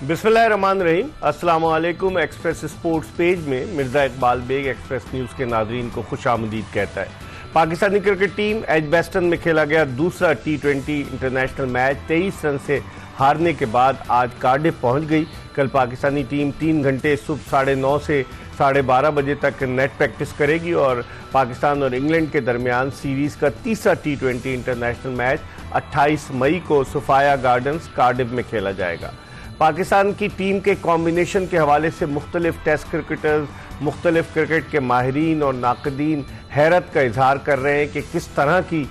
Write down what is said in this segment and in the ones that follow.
बिस्मिल्लाहिर्रहमानिर्रहीम। अस्सलाम वालेकुम। एक्सप्रेस स्पोर्ट्स पेज में मिर्ज़ा इकबाल बेग एक्सप्रेस न्यूज़ के नाज़रीन को खुशामदीद कहता है। पाकिस्तानी क्रिकेट टीम एजबेस्टन में खेला गया दूसरा T20 इंटरनेशनल मैच 23 रन से हारने के बाद आज कार्डिफ पहुंच गई। कल पाकिस्तानी टीम 3 घंटे सुबह 9:30 से 12:30 बजे तक नेट प्रैक्टिस करेगी और पाकिस्तान और इंग्लैंड के दरमियान सीरीज़ का तीसरा T20 इंटरनेशनल मैच 28 मई को सोफाया गार्डन्स कार्डिफ में खेला जाएगा। पाकिस्तान की टीम के कॉम्बिनेशन के हवाले से मुख्तलिफ टेस्ट क्रिकेटर्स, मुख्तलिफ क्रिकेट के माहिरीन और नाकदीन हैरत का इजहार कर रहे हैं कि किस तरह की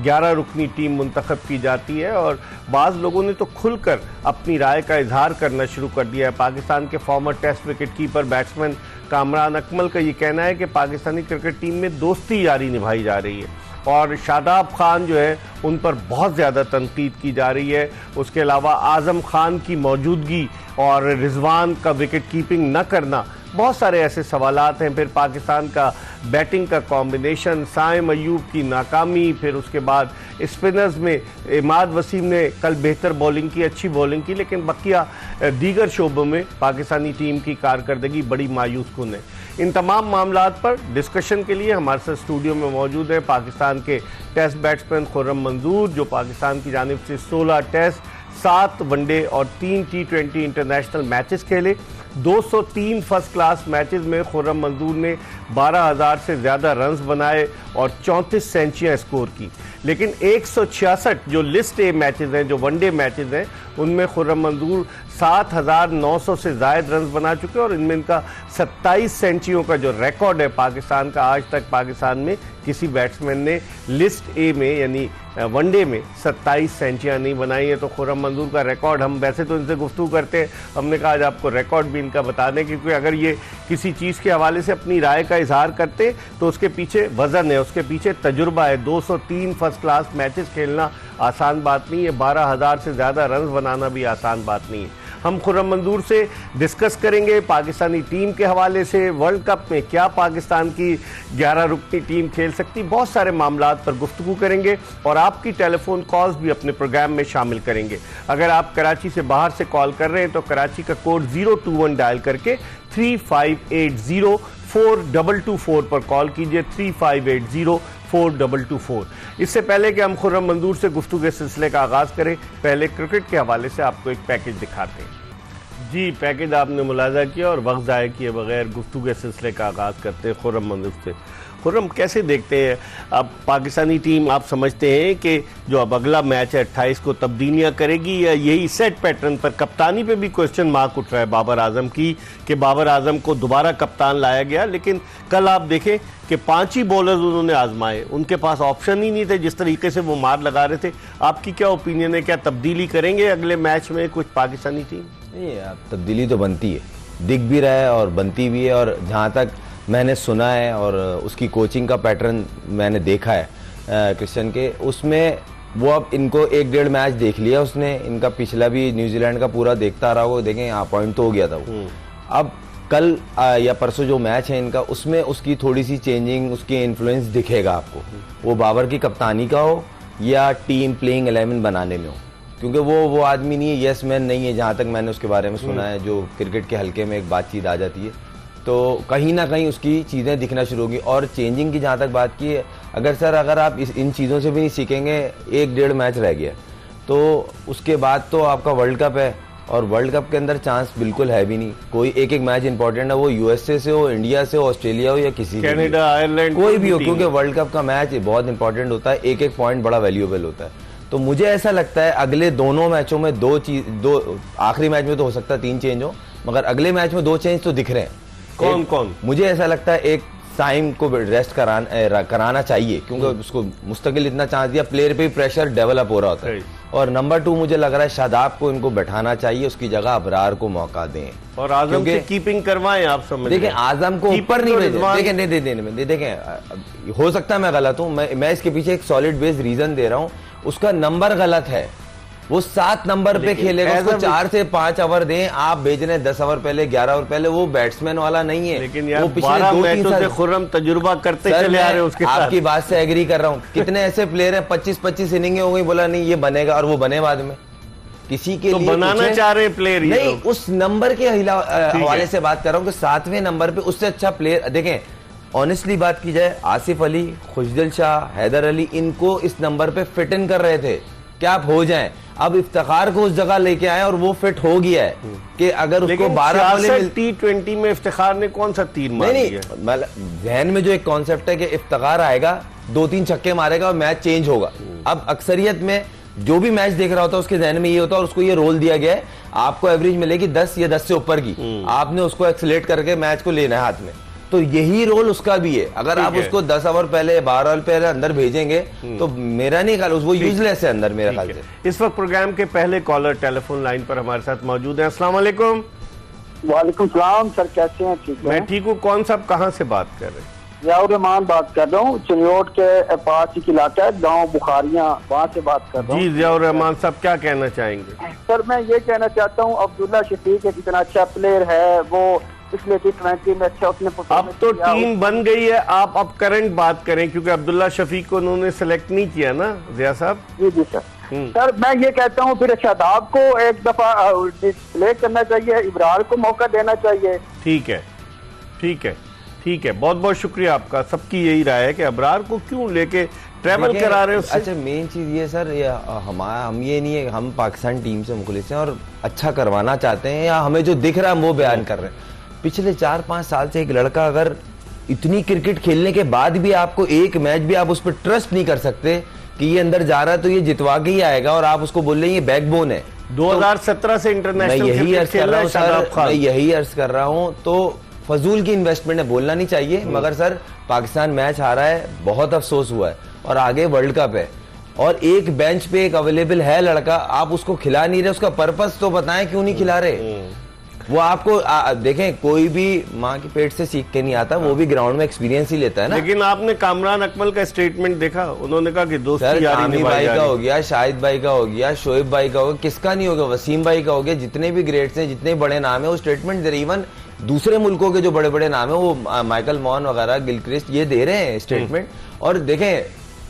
11 रुकनी टीम मुंतखब की जाती है और बाज़ लोगों ने तो खुलकर अपनी राय का इजहार करना शुरू कर दिया है। पाकिस्तान के former test wicket keeper batsman Kamran Akmal का ये कहना है कि पाकिस्तानी क्रिकेट टीम में दोस्ती यारी निभाई जा रही है और शादाब खान जो है उन पर बहुत ज़्यादा तनकीद की जा रही है। उसके अलावा आज़म खान की मौजूदगी और रिजवान का विकेट कीपिंग न करना, बहुत सारे ऐसे सवालात हैं। फिर पाकिस्तान का बैटिंग का कॉम्बिनेशन, साइम अयूब की नाकामी, फिर उसके बाद स्पिनर्स में इमाद वसीम ने कल बेहतर बॉलिंग की, अच्छी बॉलिंग की, लेकिन बकिया दीगर शोबों में पाकिस्तानी टीम की कारकर्दगी बड़ी मायूस कुन है। इन तमाम मामलात पर डिस्कशन के लिए हमारे साथ स्टूडियो में मौजूद है पाकिस्तान के टेस्ट बैट्समैन खुर्रम मंजूर, जो पाकिस्तान की जानिब से 16 टेस्ट, 7 वनडे और 3 T20 इंटरनेशनल मैचेस खेले। 203 फर्स्ट क्लास मैचेस में खुर्रम मंजूर ने 12,000 से ज़्यादा रन्स बनाए और 34 सेंचुरियाँ स्कोर की। लेकिन 166 जो लिस्ट ए मैचेस हैं, जो वनडे मैचेस हैं, उनमें खुर्रम मंजूर 7,900 से ज़ायद रन्स बना चुके हैं और इनमें इनका 27 सेंचुरियों का जो रिकॉर्ड है पाकिस्तान का, आज तक पाकिस्तान में किसी बैट्समैन ने लिस्ट ए में यानी वनडे में 27 सेंचुरियाँ नहीं बनाई है। तो खुर्रम मंजूर का रिकॉर्ड, हम वैसे तो इनसे गुफ्तगू करते हैं, हमने कहा आज आपको रिकॉर्ड भी इनका बता दें, क्योंकि अगर ये किसी चीज़ के हवाले से अपनी राय का इजहार करते तो उसके पीछे वज़न है, उसके पीछे तजुर्बा है। 203 फर्स्ट क्लास मैचेस खेलना आसान बात नहीं है, 12,000 से ज़्यादा रन बनाना भी आसान बात नहीं है। हम खुर्रम मंजूर से डिस्कस करेंगे पाकिस्तानी टीम के हवाले से, वर्ल्ड कप में क्या पाकिस्तान की 11 रुकनी टीम खेल सकती, बहुत सारे मामलात पर गुफ्तगू करेंगे और आपकी टेलीफोन कॉल्स भी अपने प्रोग्राम में शामिल करेंगे। अगर आप कराची से बाहर से कॉल कर रहे हैं तो कराची का कोड 021 डायल करके 3580-4224 पर कॉल कीजिए, 3580-4224। इससे पहले कि हम खुर्रम मंजूर से गुफ्तगू के सिलसिले का आगाज़ करें, पहले क्रिकेट के हवाले से आपको एक पैकेज दिखाते हैं। जी, पैकेज आपने मुलाजा किया और वक्त ज़ाया किए बगैर गुफ्तगू के सिलसिले का आगाज़ करते हैं खुर्रम मंजूर से। खुर्रम, कैसे देखते हैं अब पाकिस्तानी टीम, आप समझते हैं कि जो अब अगला मैच है 28 को तब्दीलियाँ करेगी या यही सेट पैटर्न पर? कप्तानी पे भी क्वेश्चन मार्क उठ रहा है बाबर आजम की कि बाबर आजम को दोबारा कप्तान लाया गया, लेकिन कल आप देखें कि 5 ही बॉलर्स उन्होंने आजमाए, उनके पास ऑप्शन ही नहीं थे, जिस तरीके से वो मार लगा रहे थे। आपकी क्या ओपिनियन है, क्या तब्दीली करेंगे अगले मैच में कुछ पाकिस्तानी टीम? नहीं, तब्दीली तो बनती है, दिख भी रहा है और बनती भी है। और जहाँ तक मैंने सुना है और उसकी कोचिंग का पैटर्न मैंने देखा है क्रिश्चियन के, उसमें वो अब इनको 1-1.5 मैच देख लिया उसने, इनका पिछला भी न्यूजीलैंड का पूरा देखता रहा वो, देखें अपॉइंट तो हो गया था वो। अब कल या परसों जो मैच है इनका, उसमें उसकी थोड़ी सी चेंजिंग, उसकी इन्फ्लुएंस दिखेगा आपको, वो बाबर की कप्तानी का हो या टीम प्लेइंग 11 बनाने में हो, क्योंकि वो आदमी नहीं है, यस मैन नहीं है, जहाँ तक मैंने उसके बारे में सुना है, जो क्रिकेट के हल्के में एक बातचीत आ जाती है, तो कहीं ना कहीं उसकी चीज़ें दिखना शुरू होगी। और चेंजिंग की जहाँ तक बात की है, अगर आप इन चीज़ों से भी नहीं सीखेंगे, 1-1.5 मैच रह गया तो उसके बाद तो आपका वर्ल्ड कप है और वर्ल्ड कप के अंदर चांस बिल्कुल है भी नहीं। कोई एक मैच इंपॉर्टेंट है, वो यूएसए से हो, इंडिया से हो, ऑस्ट्रेलिया हो या किसी कनाडा, आयरलैंड, कोई भी हो, क्योंकि वर्ल्ड कप का मैच बहुत इंपॉर्टेंट होता है, एक पॉइंट बड़ा वैल्यूएबल होता है। तो मुझे ऐसा लगता है अगले दोनों मैचों में दो आखिरी मैच में तो हो सकता है 3 चेंज हो, मगर अगले मैच में 2 चेंज तो दिख रहे हैं। कौन? मुझे ऐसा लगता है एक साइम को रेस्ट कराना चाहिए, क्योंकि उसको मुस्तकिल इतना चांस दिया, प्लेयर पे भी प्रेशर डेवलप हो रहा होता है। और नंबर 2 मुझे लग रहा है शादाब को इनको बैठाना चाहिए, उसकी जगह अबरार को मौका दें और आजम से कीपिंग करवाएं। आप समझ देखें, आजम को ऊपर नहीं भेजें, देखें नहीं देने में, देखें हो सकता है मैं गलत हूं, मैं इसके पीछे एक सॉलिड बेस्ड रीजन दे रहा हूं, उसका नंबर गलत है, वो 7 नंबर पे खेलेगा, उसको 4 से 5 ओवर दें, आप भेज रहे हैं 10 ओवर पहले, 11 ओवर पहले, वो बैट्समैन वाला नहीं है। लेकिन यार वो पिछले 12 2-3 मैचों साल से खुर्रम तजुर्बा करते सर, चले आ रहे हैं उसके साथ। आपकी बात से एग्री कर रहा हूँ। कितने ऐसे प्लेयर हैं 25-25 इनिंगें हो गई, बोला नहीं ये बनेगा, और वो बने बाद में। किसी के तो लिए बनाना चाह रहे हैं प्लेयर नहीं, उस नंबर के हवाले से बात कर रहा हूँ कि 7वें नंबर पे उससे अच्छा प्लेयर देखें। ऑनेस्टली बात की जाए, आसिफ अली, खुशदिल शाह, हैदर अली, इनको इस नंबर पे फिट इन कर रहे थे क्या आप हो जाएं। अब इफ्तिखार को उस जगह लेके आए और वो फिट हो गया है कि अगर उसको 12 बॉलें T20 में इफ्तिखार ने कौन सा तीर मार दिया? नहीं, जहन में जो एक कॉन्सेप्ट है कि इफ्तिखार आएगा, 2-3 छक्के मारेगा और मैच चेंज होगा। अब अक्सरियत में जो भी मैच देख रहा होता है उसके जहन में ये होता है, और उसको ये रोल दिया गया है, आपको एवरेज मिलेगी 10 या 10 से ऊपर की, आपने उसको एक्सेलेरेट करके मैच को लेना है हाथ में। तो यही रोल उसका भी है। अगर आप उसको 10 ओवर पहले, 12 ओवर पहले अंदर भेजेंगे तो मेरा नहीं ख्याल वो यूजलेस है अंदर, मेरे ख्याल से। इस वक्त प्रोग्राम के पहले कॉलर टेलीफोन लाइन पर हमारे साथ मौजूद है। अस्सलाम वालेकुम। वालेकुम सलाम सर, कैसे हैं? ठीक है, मैं ठीक हूँ। कौन साहब कहाँ से बात कर रहे हैं? जियाउर रहमान बात कर रहा हूँ, चिन्योट के पास एक इलाका है, गांव बुखारियाँ, वहाँ से बात कर रहा हूँ। जी जियाउर रहमान साहब, क्या कहना चाहेंगे? सर मैं ये कहना चाहता हूँ, अब्दुल्ला शफीक एक इतना अच्छा प्लेयर है, वो पिछले T20 में अच्छा उसने अब तो टीम बन गई है, आप अब करंट बात करें, क्योंकि अब्दुल्ला शफीक को उन्होंने सेलेक्ट नहीं किया ना जिया साहब। जी जी सर। सर मैं ये कहता हूँ फिर शादाब को एक दफा डिस्प्ले करना चाहिए, इब्रार को मौका देना चाहिए। ठीक है, ठीक है, ठीक है, बहुत बहुत शुक्रिया आपका। सबकी यही राय है कि अबरार को क्यों लेके ट्रैवल करा रहे हैं उससे। अच्छा, मेन चीज ये सर, हम ये नहीं है, हम पाकिस्तान टीम से मुखलिस हैं और अच्छा करवाना चाहते हैं, या हमें जो दिख रहा है हम वो बयान कर रहे हैं। पिछले 4-5 साल से एक लड़का अगर इतनी क्रिकेट खेलने के बाद भी आपको एक मैच भी आप उस पर ट्रस्ट नहीं कर सकते कि ये अंदर जा रहा है तो ये जितवा के ही आएगा, और आप उसको बोल रहे हैं ये बैकबोन है। 2017 से इंटरनेशनल मैं यही अर्ज कर रहा हूँ सर, मैं यही अर्ज कर रहा हूँ, तो फजूल की इन्वेस्टमेंट है, बोलना नहीं चाहिए, मगर सर पाकिस्तान मैच हारा है, बहुत अफसोस हुआ है, और आगे वर्ल्ड कप है, और एक बेंच पे एक अवेलेबल है लड़का, आप उसको खिला नहीं रहे, उसका पर्पस तो बताएं क्यों नहीं खिला रहे। वो आपको देखें, कोई भी माँ के पेट से सीख के नहीं आता, वो भी ग्राउंड में एक्सपीरियंस ही लेता है ना। लेकिन आपने कामरान अकमल का स्टेटमेंट देखा, उन्होंने कहा कि दोस्ती यारी आमिर भाई का हो गया, शाहिद भाई का हो गया, शोएब भाई का हो गया, किसका नहीं हो गया, वसीम भाई का हो गया, जितने भी ग्रेड्स हैं, जितने बड़े नाम है वो स्टेटमेंट दे रहे। इवन दूसरे मुल्कों के जो बड़े बड़े नाम है, वो माइकल मॉन वगैरह, गिलक्रिस्ट, ये दे रहे हैं स्टेटमेंट। और देखें,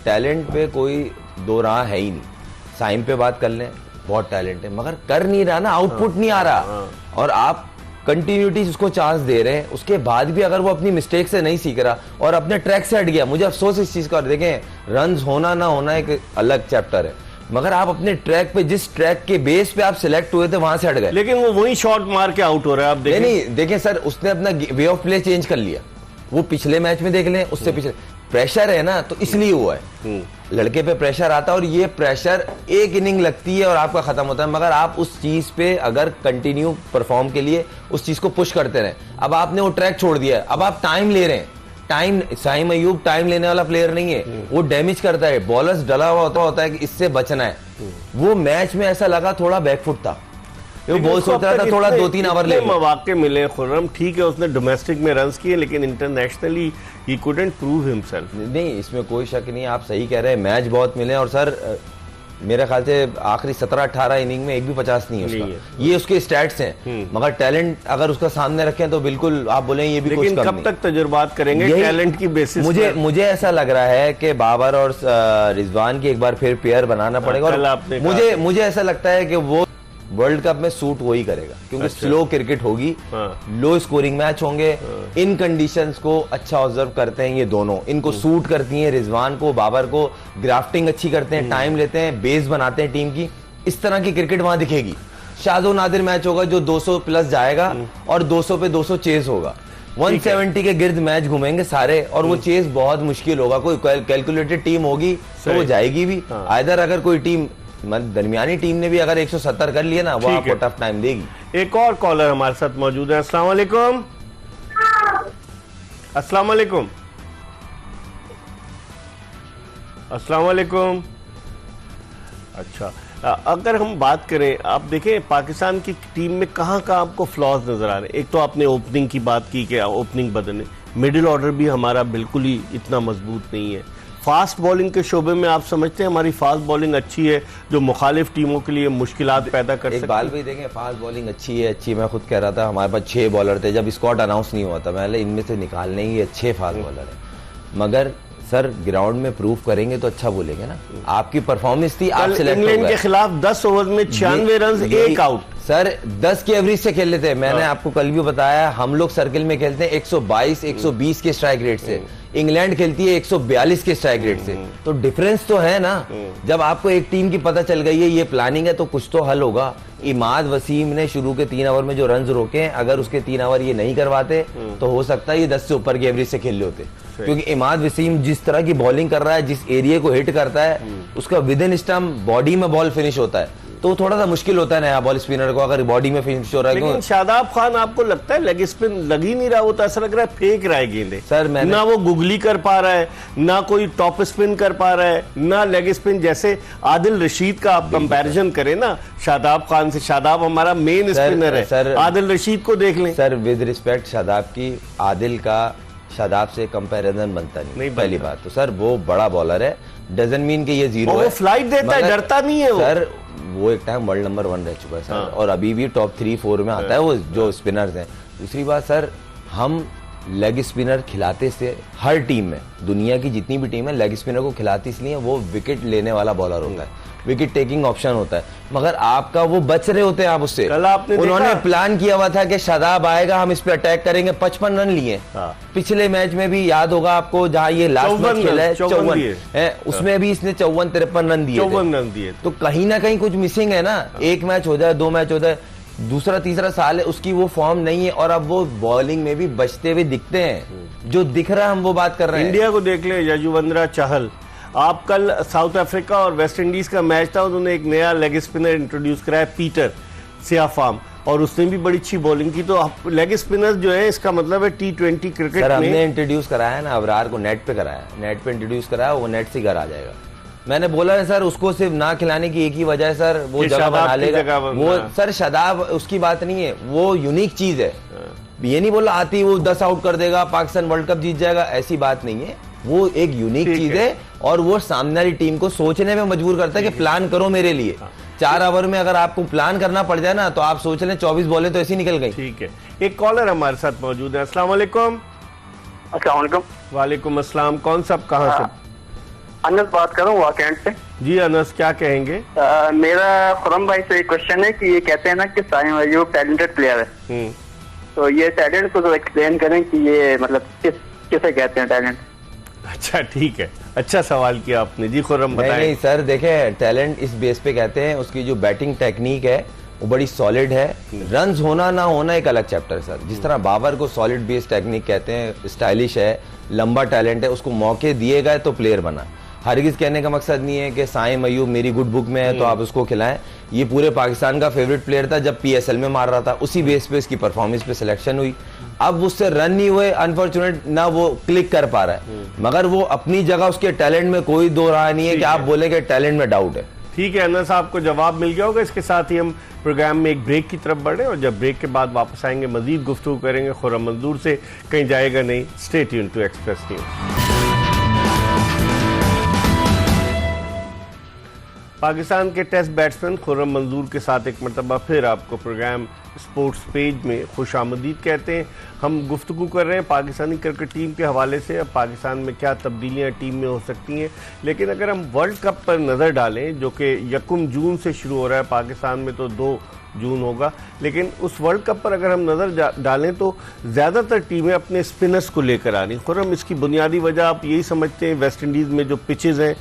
टैलेंट पे कोई दो राह है ही नहीं। साइम पे बात कर लें, बहुत टैलेंट है, मगर कर नहीं रहा ना, आउटपुट नहीं आ रहा, और आप कंटिन्यूटी उसको चांस दे रहे हैं, उसके बाद भी अगर वो अपनी मिस्टेक से नहीं सीख रहा और अपने ट्रैक से हट गया, मुझे अफसोस इस चीज का। देखें, रन्स होना ना होना एक अलग चैप्टर है, मगर आप अपने ट्रैक पे, जिस ट्रैक के बेस पे आप सिलेक्ट हुए थे, वहां से हट गए। लेकिन वो वही शॉट मार के आउट हो रहा है। आप देखें, नहीं देखें सर, उसने अपना वे ऑफ प्ले चेंज कर लिया। वो पिछले मैच में देख लें, उससे पिछले प्रेशर है ना, तो इसलिए हुआ है। लड़के पे प्रेशर आता है, और ये प्रेशर एक इनिंग लगती है और आपका खत्म होता है, मगर आप उस चीज पे अगर कंटिन्यू परफॉर्म के लिए उस चीज को पुश करते रहे। अब आपने वो ट्रैक छोड़ दिया है, अब आप टाइम ले रहे हैं। टाइम, साइम अयूब टाइम लेने वाला प्लेयर नहीं है, वो डैमेज करता है, बॉलर्स डला हुआ होता है कि इससे बचना है। वो मैच में ऐसा लगा थोड़ा बैकफुट था, वो बॉल सोच रहा था थोड़ा 2-3 ओवर ले। मौके मिले खुर्रम, ठीक है उसने डोमेस्टिक में रन्स किए, लेकिन internationally he couldn't prove himself. नहीं, इसमें कोई शक नहीं, आप सही कह रहे हैं, मैच बहुत मिले, और सर मेरे ख्याल से आखिरी 17-18 इनिंग में एक भी 50 नहीं है उसका। ये उसके स्टैट्स हैं, मगर टैलेंट अगर उसका सामने रखें तो बिल्कुल आप बोलें ये भी कुछ कम नहीं। कब तक तजुर्बात करेंगे टैलेंट की बेसिस? मुझे ऐसा लग रहा है कि बाबर और रिजवान की एक बार फिर पेयर बनाना पड़ेगा, और मुझे ऐसा लगता है कि वो वर्ल्ड कप में सूट वही करेगा, क्योंकि स्लो क्रिकेट होगी, लो स्कोरिंग मैच होंगे, इन कंडीशंस को अच्छा ऑब्जर्व करते हैं ये दोनों, इनको सूट करती हैं। रिजवान को, बाबर को ग्राफ्टिंग अच्छी करते हैं, टाइम लेते हैं, बेस बनाते हैं टीम की, इस तरह की क्रिकेट वहां दिखेगी। शादो नादिर मैच होगा जो 200 प्लस जाएगा, और 200 पे 200 चेस होगा, 170 के गिर्द मैच घूमेंगे सारे, और वो चेस बहुत मुश्किल होगा। कोई कैलकुलेटेड टीम होगी तो वो जाएगी भी, आइदर अगर कोई टीम दरमियानी टीम ने भी अगर 170 कर लिया ना, वो आपको टफ टाइम देगी। एक और कॉलर हमारे साथ मौजूद है। अस्सलाम वालेकुम। अस्सलाम वालेकुम। अस्सलाम वालेकुम। अच्छा, अगर हम बात करें, आप देखें पाकिस्तान की टीम में कहाँ कहाँ आपको फ्लॉज नजर आ रहे हैं। एक तो आपने ओपनिंग की बात की कि ओपनिंग बदलने, मिडिल ऑर्डर भी हमारा बिल्कुल ही इतना मजबूत नहीं है, फास्ट बॉलिंग के शोबे में आप समझते हैं हमारी फास्ट बॉलिंग अच्छी है जो मुखालिफ टीमों के लिए मुश्किलात पैदा कर सकती है? इकबाल भाई देखें, फास्ट बॉलिंग अच्छी है, अच्छी। मैं खुद कह रहा था हमारे पास 6 बॉलर थे जब स्क्वाड अनाउंस नहीं हुआ था, मैंने इनमें से निकालने ही अच्छे फास्ट बॉलर है। मगर सर ग्राउंड में प्रूव करेंगे तो अच्छा बोलेंगे ना। आपकी परफॉर्मेंस थी, आप सिलेक्ट हो गए। इंग्लैंड के खिलाफ 10 ओवर में 96 रन, 1 आउट। सर 10 की एवरेज से खेल लेते हैं। मैंने आपको कल भी बताया, हम लोग सर्किल में खेलते हैं 122 120 के स्ट्राइक रेट से, इंग्लैंड खेलती है 142 के स्ट्राइक रेट से। तो डिफरेंस तो है ना। जब आपको एक टीम की पता चल गई है ये प्लानिंग है तो कुछ तो हल होगा। इमाद वसीम ने शुरू के 3 ओवर में जो रन रोके हैं, अगर उसके 3 ओवर ये नहीं करवाते तो हो सकता है ये 10 से ऊपर की एवरेज से खेल होते। क्योंकि इमाद वसीम जिस तरह की बॉलिंग कर रहा है, जिस एरिया को हिट करता है, उसका विद इन स्टंप बॉडी में बॉल फिनिश होता है, तो थोड़ा सा मुश्किल होता है नया बॉल स्पिनर को अगर बॉडी में फिनिश हो रहा है। लेकिन शादाब खान आपको लगता है लेग स्पिन लग ही नहीं रहा, वो तो ऐसा लग रहा है फेंक रहा है गेंदे। सर ना वो गुगली कर पा रहा है, ना कोई टॉप स्पिन कर पा रहा है, ना लेग स्पिन। जैसे आदिल रशीद का आप कंपैरिजन करें ना शादाब खान से, शादाब हमारा मेन स्पिनर है, सर आदिल रशीद को देख लें। सर विद रिस्पेक्ट शादाब की, आदिल का शादाब से कंपैरिजन बनता नहीं पहली बात तो। सर वो बड़ा बॉलर है, डजन मीन के ये जीरो है। वो फ्लाइट देता है, डरता नहीं है वो। सर वो एक टाइम वर्ल्ड नंबर 1 रह चुका है सर। हाँ। और अभी भी टॉप 3-4 में आता है वो जो स्पिनर्स हैं। दूसरी बात सर, हम लेग स्पिनर खिलाते से हर टीम में, दुनिया की जितनी भी टीम है लेग स्पिनर को खिलाती इसलिए वो विकेट लेने वाला बॉलर होता है, विकेट टेकिंग ऑप्शन होता है। मगर आपका वो बच रहे होते हैं आप उससे। कल आपने उन्होंने प्लान किया हुआ था कि शादाब आएगा, हम इस पे अटैक करेंगे। 55 रन लिए। हाँ। पिछले मैच में भी याद होगा आपको, जहां ये लास्ट मैच खेला है 54 है, उसमें भी इसने 54-53 रन दिए। तो कहीं ना कहीं कुछ मिसिंग है ना। एक मैच हो जाए, 2 मैच हो जाए, दूसरा तीसरा साल है, उसकी वो फॉर्म नहीं है और अब वो बॉलिंग में भी बचते हुए दिखते हैं। जो दिख रहा है हम वो बात कर रहे हैं। इंडिया को देख ले, यजुवेंद्र चहल। आप कल साउथ अफ्रीका और वेस्ट इंडीज का मैच था, उन्होंने एक नया लेग स्पिनर इंट्रोड्यूस कराया, पीटर सियाफाम, और उसने भी बड़ी अच्छी बॉलिंग की। तो लेग स्पिनर्स जो है, इसका मतलब है T20 क्रिकेट में हमने इंट्रोड्यूस कराया है ना, अबरार को नेट पे कराया, नेट पे इंट्रोड्यूस कराया, वो नेट से घर आ जाएगा। मैंने बोला है सर, उसको सिर्फ ना खिलाने की एक ही वजह है सर, वो जगह बना लेगा वो। सर शादाब उसकी बात नहीं है, वो यूनिक चीज है। ये नहीं बोला आती वो 10 आउट कर देगा, पाकिस्तान वर्ल्ड कप जीत जाएगा, ऐसी बात नहीं है। वो एक यूनिक चीज है और वो सामने वाली टीम को सोचने में मजबूर करता है कि प्लान करो मेरे लिए। 4 ओवर में अगर आपको प्लान करना पड़ जाए ना, तो आप सोच लें 24 बॉलें तो ऐसी निकल गई। ठीक है, एक कॉलर हमारे साथ मौजूद है। अस्सलाम वालेकुम। अस्सलाम वालेकुम। वालेकुम अस्सलाम। कौन सा, कहाँ से? अनस बात कर रहा हूँ वाकैंड से। जी अनस, क्या कहेंगे? मेरा खुरम भाई से एक क्वेश्चन है कि ये कहते हैं ना कि साइम अयूब टैलेंटेड प्लेयर है, तो ये टैलेंट को तो एक्सप्लेन करें कि ये मतलब किसे कहते हैं टैलेंट। अच्छा ठीक है, अच्छा सवाल किया आपने जी खुरम, बताएं। नहीं सर देखें, टैलेंट इस बेस पे कहते हैं, उसकी जो बैटिंग टेक्निक है वो बड़ी सॉलिड है। रन्स होना ना होना एक अलग चैप्टर है सर। जिस तरह बाबर को सॉलिड बेस टेक्निक कहते हैं, स्टाइलिश है, लंबा टैलेंट है, उसको मौके दिए गए तो प्लेयर बना। हरगिज कहने का मकसद नहीं है कि साइम अयूब मेरी गुड बुक में है तो आप उसको खिलाएं। ये पूरे पाकिस्तान का फेवरेट प्लेयर था जब PSL में मार रहा था, उसी बेस पे इसकी परफॉर्मेंस पे सिलेक्शन हुई। अब उससे रन नहीं हुए, अनफॉर्चुनेट ना वो क्लिक कर पा रहा है, मगर वो अपनी जगह, उसके टैलेंट में कोई दो राय नहीं है कि आप बोले कि टैलेंट में डाउट है। ठीक है अनस, आपको जवाब मिल गया होगा। इसके साथ ही हम प्रोग्राम में एक ब्रेक की तरफ बढ़े और जब ब्रेक के बाद वापस आएंगे मजीद गुफ्तगू करेंगे खुर्रम मंजूर से। कहीं जाएगा नहीं, stay tuned to Express News. Pakistan के टेस्ट बैट्समैन खुर्रम मंजूर के साथ एक मरतबा फिर आपको प्रोग्राम स्पोर्ट्स पेज में खुशामदीद कहते हैं। हम गुफ्तगू कर रहे हैं पाकिस्तानी क्रिकेट टीम के हवाले से, अब पाकिस्तान में क्या तब्दीलियां टीम में हो सकती हैं। लेकिन अगर हम वर्ल्ड कप पर नज़र डालें जो कि 1 जून से शुरू हो रहा है, पाकिस्तान में तो 2 जून होगा, लेकिन उस वर्ल्ड कप पर अगर हम नज़र डालें तो ज़्यादातर टीमें अपने स्पिनर्स को लेकर आ रही। खुर्रम, इसकी बुनियादी वजह आप यही समझते हैं वेस्ट इंडीज़ में जो पिचेज़ हैं,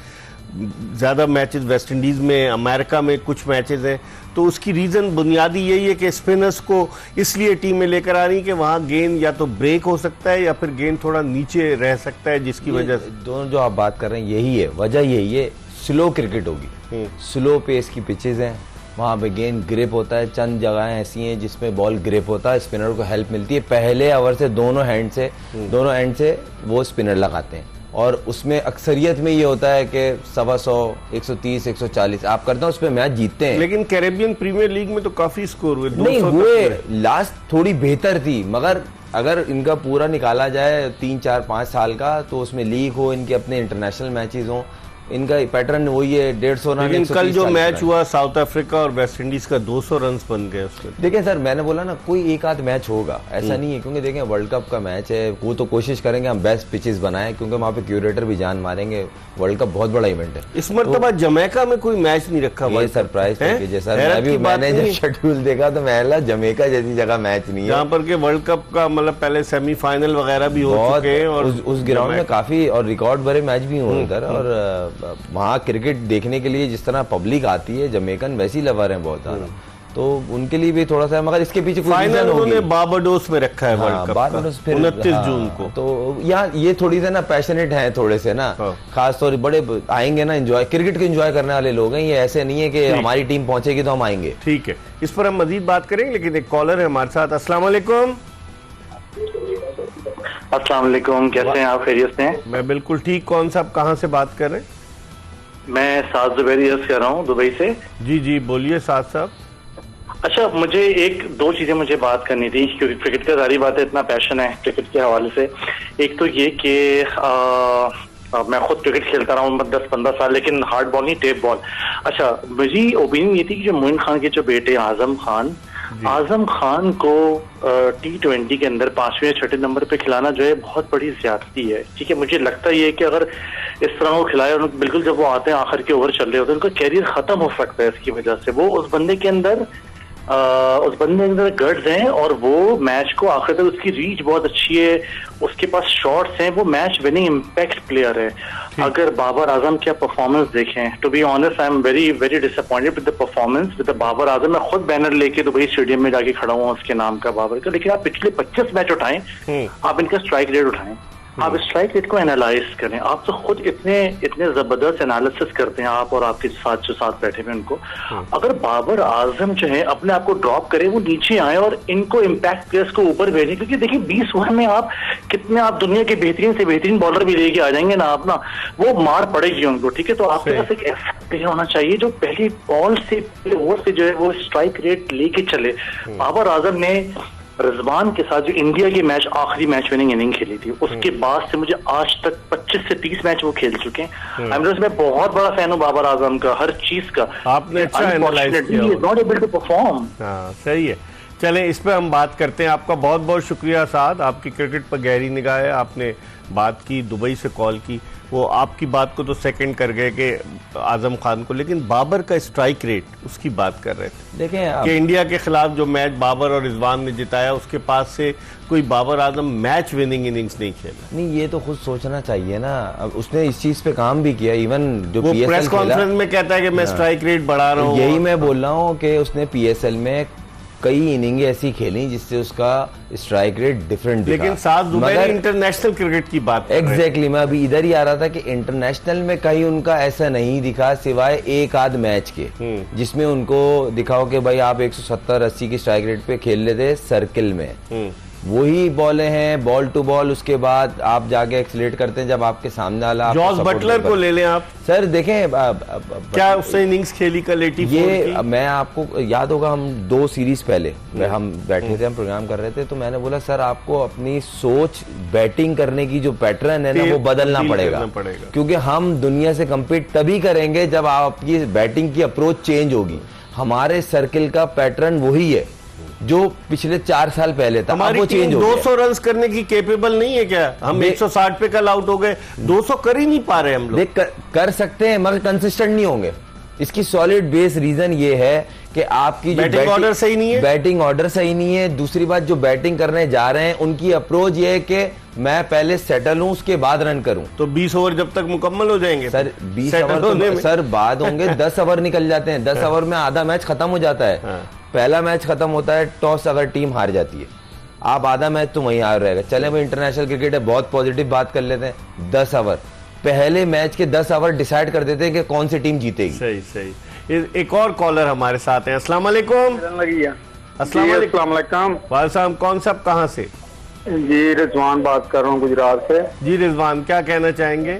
ज़्यादा मैचेस वेस्ट इंडीज़ में, अमेरिका में कुछ मैचेस हैं, तो उसकी रीज़न बुनियादी यही है कि स्पिनर्स को इसलिए टीम में लेकर आ रही कि वहाँ गेंद या तो ब्रेक हो सकता है या फिर गेंद थोड़ा नीचे रह सकता है, जिसकी वजह से दोनों जो आप बात कर रहे हैं यही है वजह, यही है। स्लो क्रिकेट होगी, स्लो पेस की पिचेज़ हैं, वहाँ पे गेंद ग्रिप होता है। चंद जगहें ऐसी हैं जिसमें बॉल ग्रिप होता है, स्पिनर को हेल्प मिलती है। पहले ओवर से दोनों एंड से वो स्पिनर लगाते हैं। और उसमें अक्सरियत में ये होता है कि 125, 130, 140 आप करते हैं, उस पर मैच जीतते हैं। लेकिन कैरेबियन प्रीमियर लीग में तो काफी स्कोर हुए, 200 नहीं तक हुए, हुए। लास्ट थोड़ी बेहतर थी, मगर अगर इनका पूरा निकाला जाए 3, 4, 5 साल का, तो उसमें लीग हो, इनके अपने इंटरनेशनल मैचेस हो, इनका पैटर्न वही है 150 रन। लेकिन कल जो मैच हुआ साउथ अफ्रीका और वेस्ट इंडीज का 200 रन बन गए उसमें। देखिए सर, मैंने बोला ना कोई एक आध मैच होगा, ऐसा नहीं है, क्योंकि देखें वर्ल्ड कप का मैच है, वो तो कोशिश करेंगे हम बेस्ट पिचेस बनाएं, क्योंकि वहाँ पे क्यूरेटर भी जान मारेंगे। वर्ल्ड कप बहुत बड़ा इवेंट है। इस मरतबा जमैका में कोई मैच नहीं रखा, ये सरप्राइज कीजिए सर, मैंने जब शेड्यूल देखा तो मैं जमैका जैसी जगह मैच नहीं है, जहाँ पर के वर्ल्ड कप का मतलब पहले सेमीफाइनल वगैरह भी हो चुके हैं, और उस ग्राउंड में काफी और रिकॉर्ड भरे मैच भी हुए उधर। और वहाँ क्रिकेट देखने के लिए जिस तरह पब्लिक आती है, जमैकन वैसी लवर हैं बहुत ज्यादा, तो उनके लिए भी थोड़ा सा, मगर इसके पीछे कोई फाइनल उन्होंने बारबाडोस में रखा है वर्ल्ड कप बारबाडोस, फिर 29 जून को। तो यहाँ ये थोड़ी से ना पैशनेट हैं थोड़े से ना, खास तौर बड़े आएंगे ना, एंजॉय क्रिकेट को एंजॉय करने वाले लोग हैं, ये ऐसे नहीं है कि हमारी टीम पहुंचेगी तो हम आएंगे। ठीक है, इस पर हम मजीद बात करेंगे, लेकिन एक कॉलर है हमारे साथ। अस्सलाम वालेकुम। अस्सलाम वालेकुम, कैसे हैं आप? खैरियत से हैं? मैं बिल्कुल ठीक। कौन सा, आप कहाँ से बात कर रहे हैं? मैं साद जुबैरी अर्ज कर रहा हूँ दुबई से। जी जी बोलिए साद साहब। अच्छा, मुझे एक दो चीजें मुझे बात करनी थी, क्योंकि क्रिकेट का जारी बात है, इतना पैशन है क्रिकेट के हवाले से। एक तो ये कि मैं खुद क्रिकेट खेलता रहा हूँ 10-15 साल, लेकिन हार्ड बॉल नहीं, टेप बॉल। अच्छा, मेरी ओपिनियन ये थी कि जो मोइन खान के जो बेटे आजम खान को T20 के अंदर 5वें या 6ठे नंबर पे खिलाना जो है बहुत बड़ी ज्यादती है। ठीक है, मुझे लगता है कि अगर इस तरह वो खिलाए, और बिल्कुल जब वो आते हैं आखिर के ओवर चल रहे होते हैं, उनका कैरियर खत्म हो सकता है इसकी वजह से। वो उस बंदे के अंदर गट्स हैं, और वो मैच को आखिर तक, उसकी रीच बहुत अच्छी है, उसके पास शॉट्स हैं, वो मैच विनिंग इम्पैक्ट प्लेयर है। अगर बाबर आजम क्या परफॉर्मेंस देखें, to be honest I am very very disappointed with the performance with the Babar Azam. मैं खुद बैनर लेके दुबई स्टेडियम में जाके खड़ा हुआ उसके नाम का, बाबर का। लेकिन आप पिछले 25 मैच उठाएं, आप इनका स्ट्राइक रेट उठाएं, आप स्ट्राइक रेट को एनालाइज करें। आप तो खुद इतने जबरदस्त एनालिसिस करते हैं, आप और आपके साथ जो साथ बैठे हुए उनको। अगर बाबर आजम जो है अपने आप को ड्रॉप करे, वो नीचे आए और इनको इम्पैक्ट प्लेयर्स को ऊपर भेजें, क्योंकि देखिए 20 ओवर में आप कितने, आप दुनिया के बेहतरीन से बेहतरीन बॉलर भी लेके आ जाएंगे ना, आप ना, वो मार पड़ेगी उनको। ठीक है, तो आपके पास एक ऐसा प्लेयर होना चाहिए जो पहली बॉल से, पहले ओवर से जो है वो स्ट्राइक रेट लेके चले। बाबर आजम ने रिजवान के साथ जो इंडिया की मैच, आखिरी मैच विनिंग इनिंग खेली थी, उसके बाद से मुझे आज तक 25 से 30 मैच वो खेल चुके हैं। मैं बहुत बड़ा फैन हूँ बाबर आजम का, हर चीज का। आपने अच्छा एनालाइज किया। Not able to perform. हाँ सही है। चलें इस पे हम बात करते हैं। आपका बहुत बहुत शुक्रिया साद, आपकी क्रिकेट पर गहरी निगाह है। आपने बात की, दुबई से कॉल की, वो आपकी बात को तो सेकंड कर गए कि आजम खान को, लेकिन बाबर का स्ट्राइक रेट, उसकी बात कर रहे थे। देखें कि इंडिया के खिलाफ जो मैच बाबर और रिजवान ने जिताया, उसके पास से कोई Babar Azam match winning innings नहीं खेला। नहीं, ये तो खुद सोचना चाहिए ना। अब उसने इस चीज पे काम भी किया, इवन जो वो PSL प्रेस कॉन्फ्रेंस में कहता है कि मैं स्ट्राइक रेट बढ़ा रहा हूँ। यही मैं बोल रहा हूँ कि उसने PSL में कई इनिंगें ऐसी खेली जिससे उसका स्ट्राइक रेट डिफरेंट दिखा। लेकिन साथ दुबई इंटरनेशनल क्रिकेट की बात एग्जैक्टली मैं अभी इधर ही आ रहा था कि इंटरनेशनल में कहीं उनका ऐसा नहीं दिखा, सिवाय एक आध मैच के, जिसमें उनको दिखाओ कि भाई आप 170-80 की स्ट्राइक रेट पे खेल लेते सर्किल में, वही बॉलें हैं बॉल टू बॉल। उसके बाद आप जाके एक्सीलेट करते हैं जब आपके सामने वाला। जॉस बटलर को ले लें आप सर, देखें क्या उसने इनिंग्स खेली कल 84 ये मैं आपको याद होगा, हम 2 सीरीज पहले हम बैठे थे, हम प्रोग्राम कर रहे थे, तो मैंने बोला सर आपको अपनी सोच, बैटिंग करने की जो पैटर्न है ना, वो बदलना पड़ेगा, क्योंकि हम दुनिया से कम्पीट तभी करेंगे जब आपकी बैटिंग की अप्रोच चेंज होगी। हमारे सर्किल का पैटर्न वही है जो पिछले 4 साल पहले था, अब वो चेंज हो गया। 200 रन करने की कैपेबल नहीं है क्या? हम 160 पे कल आउट हो गए, 200 कर ही नहीं पा रहे हम लोग। देख कर सकते हैं मगर कंसिस्टेंट नहीं होंगे। इसकी सॉलिड बेस रीजन ये है कि आपकी जो बैटिंग ऑर्डर सही नहीं है। बैटिंग ऑर्डर सही नहीं है। दूसरी बात, जो बैटिंग करने जा रहे हैं उनकी अप्रोच ये है कि मैं पहले सेटल हूं, उसके बाद रन करूं। तो 20 ओवर जब तक मुकम्मल हो जाएंगे सर, 20 ओवर तो सर बाद होंगे। 10 ओवर निकल जाते हैं, 10 ओवर में आधा मैच खत्म हो जाता है। पहला मैच खत्म होता है टॉस, अगर टीम हार जाती है, आप आधा मैच तो वहीं हार रहेगा। चले भाई इंटरनेशनल क्रिकेट है, बहुत पॉजिटिव बात कर लेते हैं। 10 ओवर, पहले मैच के 10 ओवर डिसाइड कर देते हैं कि कौन सी टीम जीतेगी। सही सही। एक और कॉलर हमारे साथ हैं। अस्सलाम वालेकुम। अस्सलाम वालेकुम। वाल साहब, कौन साहब कहाँ से? जी रिजवान बात कर रहा हूँ गुजरात से। जी रिजवान, क्या कहना चाहेंगे?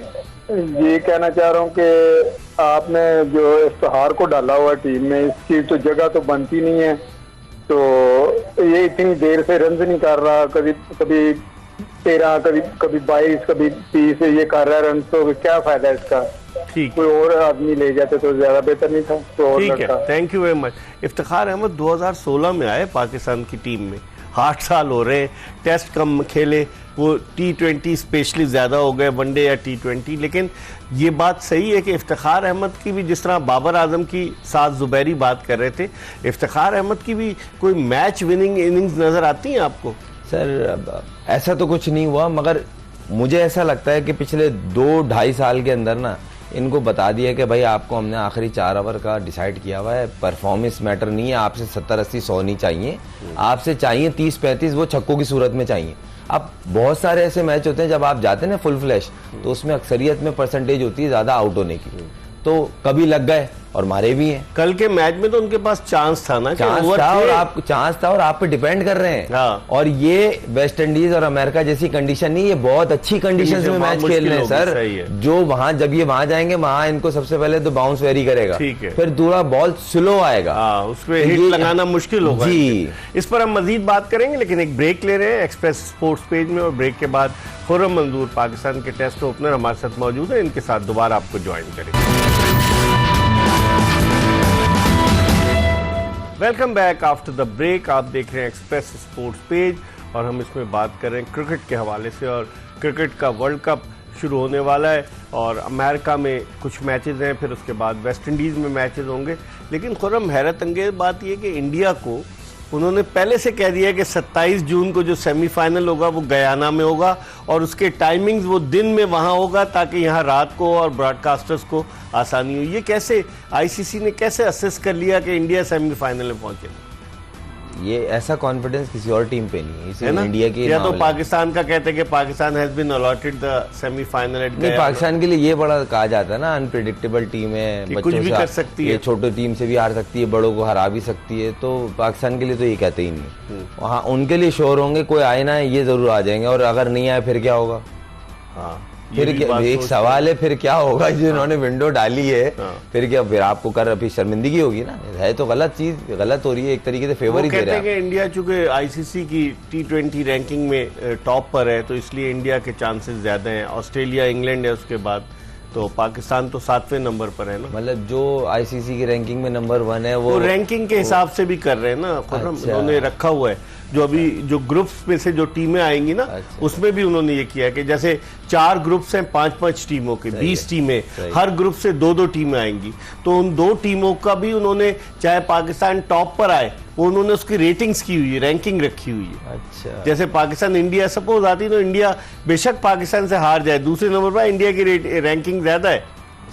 जी कहना चाह रहा हूँ कि आपने जो इफ्तिखार को डाला हुआ टीम में, इसकी तो जगह तो बनती नहीं है, तो ये इतनी देर से रन नहीं कर रहा, कभी कभी 13, कभी 22, कभी 30 ये कर रहा है रन, तो क्या फायदा है इसका? ठीक, कोई और आदमी ले जाते तो ज्यादा बेहतर नहीं था? तो और ठीक है, लड़का। Thank you very much. Iftikhar Ahmed 2016 में आए पाकिस्तान की टीम में, 8 साल हो रहे हैं, टेस्ट कम खेले, वो T20 स्पेशली ज़्यादा हो गए, वनडे या T20। लेकिन ये बात सही है कि इफ्तिखार अहमद की भी, जिस तरह बाबर आजम की साथ जुबैरी बात कर रहे थे, इफ्तिखार अहमद की भी कोई मैच विनिंग इनिंग्स नज़र आती हैं आपको? सर ऐसा तो कुछ नहीं हुआ, मगर मुझे ऐसा लगता है कि पिछले 2-2.5 साल के अंदर ना इनको बता दिया कि भाई आपको हमने आखिरी 4 ओवर का डिसाइड किया हुआ है, परफॉर्मेंस मैटर नहीं है, आपसे 70, 80, 100 नहीं चाहिए, आपसे चाहिए 30, 35, वो छक्कों की सूरत में चाहिए। अब बहुत सारे ऐसे मैच होते हैं जब आप जाते हैं ना फुल फ्लैश, तो उसमें अक्सरियत में परसेंटेज होती है ज्यादा आउट होने की, तो कभी लग गए और मारे भी हैं। कल के मैच में तो उनके पास चांस था ना, चांस था और आप पे डिपेंड कर रहे हैं। हाँ। और ये वेस्ट इंडीज और अमेरिका जैसी कंडीशन नहीं, ये बहुत अच्छी कंडीशन में मैच खेल रहे हैं सर। जो वहां, जब ये वहां जाएंगे, वहां इनको सबसे पहले तो बाउंस वेरी करेगा, ठीक है, फिर दूसरा बॉल स्लो आएगा, उसमें हिट लगाना मुश्किल होगा जी। इस पर हम मजीद बात करेंगे, लेकिन एक ब्रेक ले रहे हैं एक्सप्रेस स्पोर्ट्स पेज में, और ब्रेक के बाद खुर्रम मंजूर पाकिस्तान के टेस्ट ओपनर हमारे साथ मौजूद है, इनके साथ दोबारा आपको ज्वाइन करेंगे। Welcome back after the break. आप देख रहे हैं एक्सप्रेस स्पोर्ट्स पेज, और हम इसमें बात कर रहे हैं क्रिकेट के हवाले से, और क्रिकेट का वर्ल्ड कप शुरू होने वाला है, और अमेरिका में कुछ मैचेस हैं, फिर उसके बाद वेस्ट इंडीज़ में मैचेस होंगे। लेकिन खुर्रम, हैरत अंगेज बात यह कि इंडिया को उन्होंने पहले से कह दिया कि 27 जून को जो सेमीफाइनल होगा वो गयाना में होगा, और उसके टाइमिंग्स वो दिन में वहाँ होगा ताकि यहाँ रात को और ब्रॉडकास्टर्स को आसानी हो। ये कैसे आईसीसी ने कैसे असेस कर लिया कि इंडिया सेमीफाइनल में पहुंचेगा? ये ऐसा कॉन्फिडेंस किसी और टीम पे नहीं है, इसी इंडिया की। या तो पाकिस्तान का कहते हैं कि Pakistan has been allotted the semifinal eight गया। पाकिस्तान के लिए ये बड़ा कहा जाता है ना, अनप्रेडिक्टेबल टीम है, कुछ भी कर सकती है, छोटी टीम से भी हार सकती है, बड़ों को हरा भी सकती है, तो पाकिस्तान के लिए तो ये कहते ही नहीं। वहाँ उनके लिए श्योर होंगे कोई आए ना, ये जरूर आ जाएंगे, और अगर नहीं आए फिर क्या होगा? हाँ, फिर एक सवाल है, फिर क्या होगा जिन्होंने विंडो डाली है? फिर क्या, फिर आपको कर अभी शर्मिंदगी होगी ना, है तो गलत चीज, गलत हो रही है, एक तरीके से फेवर ही दे रहे हैं। इंडिया चूंकि आईसीसी की T20 रैंकिंग में टॉप पर है, तो इसलिए इंडिया के चांसेस ज्यादा हैं। ऑस्ट्रेलिया, इंग्लैंड है उसके बाद, तो पाकिस्तान तो 7वें नंबर पर है ना। मतलब जो आईसीसी की रैंकिंग में नंबर 1 है वो रैंकिंग के हिसाब से भी कर रहे हैं ना, उन्होंने रखा हुआ है। जो अभी जो ग्रुप्स में से जो टीमें आएंगी ना, उसमें भी उन्होंने ये किया है कि जैसे 4 ग्रुप्स हैं 5-5 टीमों के, 20 टीमें, हर ग्रुप से 2-2 टीमें आएंगी, तो उन 2 टीमों का भी उन्होंने, चाहे पाकिस्तान टॉप पर आए, वो उन्होंने उसकी रेटिंग्स की हुई है, रैंकिंग रखी हुई है। अच्छा, जैसे पाकिस्तान इंडिया सपोज आती, तो इंडिया बेशक पाकिस्तान से हार जाए, दूसरे नंबर पर इंडिया की रैंकिंग ज्यादा है।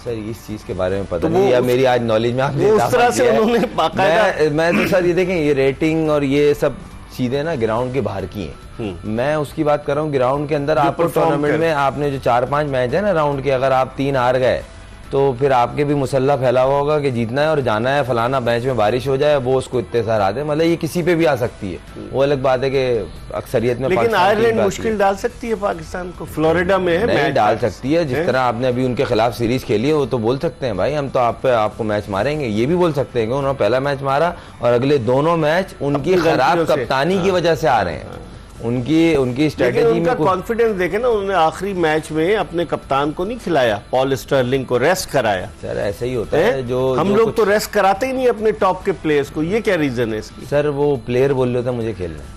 सर इस चीज के बारे में पता नहीं, या मेरी आज नॉलेज में आपने उस तरह से उन्होंने बाकायदा, मैं तो सर ये देखें, ये रेटिंग और ये सब चीजें ना ग्राउंड के बाहर की हैं। मैं उसकी बात कर रहा हूँ ग्राउंड के अंदर। आपको टूर्नामेंट में आपने जो 4-5 मैच है ना राउंड के, अगर आप 3 हार गए तो फिर आपके भी मुसल्ला फैला हुआ होगा कि जीतना है और जाना है, फलाना मैच में बारिश हो जाए, वो उसको इतने सार आते, मतलब ये किसी पे भी आ सकती है। वो अलग बात है कि अक्सरियत में, लेकिन आयरलैंड मुश्किल डाल सकती है पाकिस्तान को, फ्लोरिडा में है, नहीं डाल सकती है। जिस तरह आपने अभी उनके खिलाफ सीरीज खेली है, वो तो बोल सकते हैं भाई हम तो आपको मैच मारेंगे, ये भी बोल सकते हैं कि उन्होंने पहला मैच मारा और अगले दोनों मैच उनकी खराब कप्तानी की वजह से आ रहे हैं। उनकी स्ट्रेटेजी में कॉन्फिडेंस देखे ना, उन्होंने आखिरी मैच में अपने कप्तान को नहीं खिलाया, पॉल स्टर्लिंग को रेस्ट कराया। सर ऐसे ही होता है, जो हम लोग तो रेस्ट कराते ही नहीं अपने टॉप के प्लेयर्स को, ये क्या रीजन है इसकी? सर वो प्लेयर बोल रहे थे मुझे खेलना है,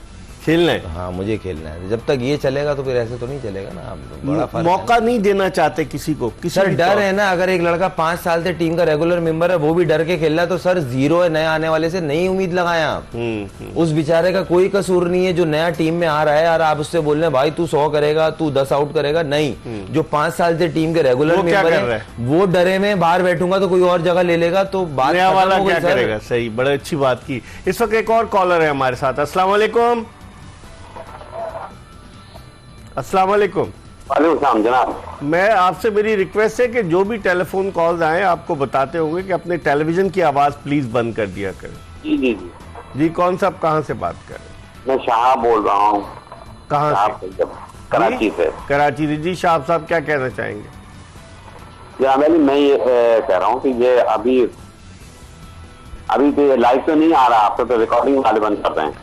हाँ मुझे खेलना है। जब तक ये चलेगा तो फिर ऐसे तो नहीं चलेगा ना, बड़ा फर्क मौका नहीं देना चाहते किसी को, सर डर है ना। अगर एक लड़का 5 साल से टीम का रेगुलर मेंबर है, वो भी डर के खेल रहा है, तो सर 0 है, नए आने वाले से नई उम्मीद लगाएं आप। उस बेचारे का कोई कसूर नहीं है जो नया टीम में आ रहा है, और आप उससे बोल रहे हैं भाई तू 100 करेगा, तू 10 आउट करेगा, नहीं। जो 5 साल से टीम के रेगुलर मेंबर है, वो डरे में बाहर बैठूंगा तो कोई और जगह ले लेगा, तो बात वाला क्या करेगा? सही, बड़ी अच्छी बात की। इस वक्त एक और कॉलर है हमारे साथ। अस्सलाम वालेकुम। अस्सलाम वालेकुम। वालेकुम जनाब। मैं आपसे, मेरी रिक्वेस्ट है कि जो भी टेलीफोन कॉल्स आए आपको बताते होंगे कि अपने टेलीविजन की आवाज प्लीज बंद कर दिया करें। जी जी जी जी, कौन सा, आप कहाँ से बात कर रहे हैं? मैं शाह बोल रहा हूँ। कहाँ आप से? कराची से। कराची से। जी शाह साहब क्या कहना चाहेंगे? मैं ये कह रहा हूँ कि ये अभी तो लाइव तो नहीं आ रहा, आप तो रिकॉर्डिंग वाले बंद कर रहे हैं।